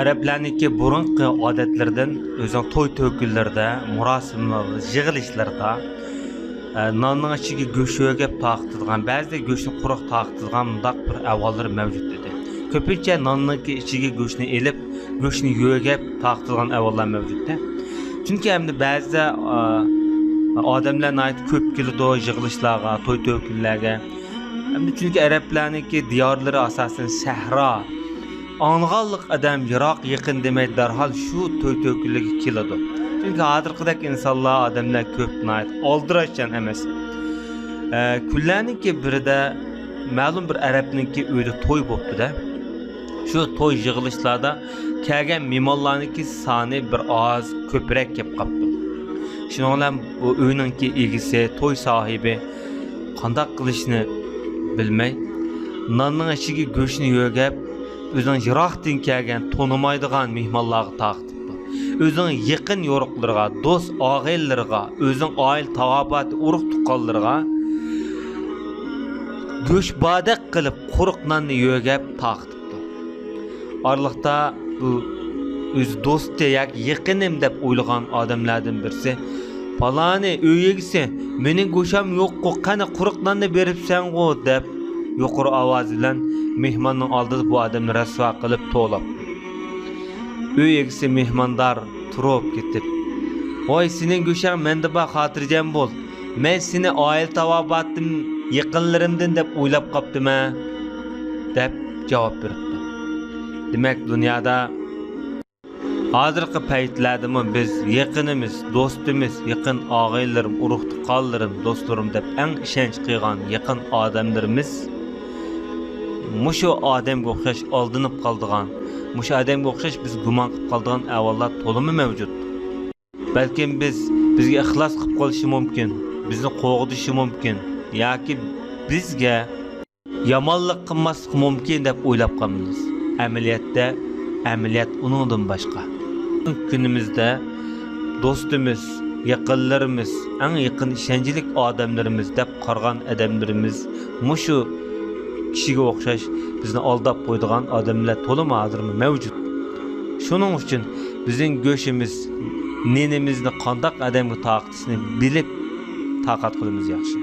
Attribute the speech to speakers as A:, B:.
A: Araplarniki burunqi odatlardan o'zing to'y to'killarda, murosimlarda, yig'ilishlarda nonning ichiga go'sht yo'gab taqtilgan, ba'zida go'shtni quruq taqtilgan mundaq bir avollar mavjud edi. Ko'pincha nonning ichiga go'shtni elib, go'shtni yo'gab taqtilgan avollar mavjudda. Chunki hamda ba'zida odamlar nayt ko'p keladi yig'ilishlarga, to'y to'killarga. Hamda chunki arablarniki diyorlari asosan sahro. Anğallık adam yiroq yaqin demay darhol shu to'y to'killarga keladi. Chunki hozirgidek insonlar odamlar ko'p nayt oldirashchan emas. Kunlarniki birida ma'lum bir arabniki uyda to'y bo'pti-da. Shu to'y yig'ilishlarda kelgan mehmonlarniki soni bir oz ko'proq kelib qopti. Shuning bilan bu uyninki egisi, to'y sohibi qanday qilishni bilmay, nonning ichiga go'shtni yo'gab o'zining yiroqdan kelgan tonimaydigan mehmonlarga taqtibdi. O'zining yaqin yo'riqlarga, do'st og'aylarga, o'zining oil tavobat urug' tuqqanlarga go'shbodaq qilib quruq nonni yo'gab taqtibdi. Orliqda bu o'z do'sti yak yaqinim deb o'ylagan odamlardan birisi "Palani uyegisi, mening go'sham yo'q-ku, qani quruq nonni beribsan-ku" deb yuqori ovoz bilan mehmonning oldida bu odamni rasvo qilib to'lab. Uy egisi mehmondor turib ketib, "Voy, sening go'shang menda ba xotirjam bo'l. Men seni oil tavobatim yaqinlarimdan deb o'ylab qopdim-a" deb javob berdi. Demak, dunyoda hozirgi paytlarda biz yaqinimiz, do'stimiz, yaqin og'aylarim, urug' tuqqanlarim, do'stlarim deb eng ishonch qilgan yaqin odamlarimiz mushu odamga o'xshash oldinib qoldigan, mushu odamga o'xshash biz gumon qilib qoldigan avollar to'limi mavjud. Balkim bizga ixlos qilib qolishi mumkin, bizni qo'g'dishi mumkin yoki bizga yomonlik qilmaslik mumkin deb o'ylab qolamiz. Amaliyat uningdan boshqa. Kunimizda do'stimiz, yaqinlarimiz, eng yaqin ishonchli odamlarimiz deb qargan odamlarimiz mushu kishiga o'xshash bizni aldab qo'ydigan odamlar to'limi hozirmi mavjud. Shuning uchun bizning go'shimiz, nenimizni qandoq odamga taqtishni bilib taqat qilimiz yaxshi.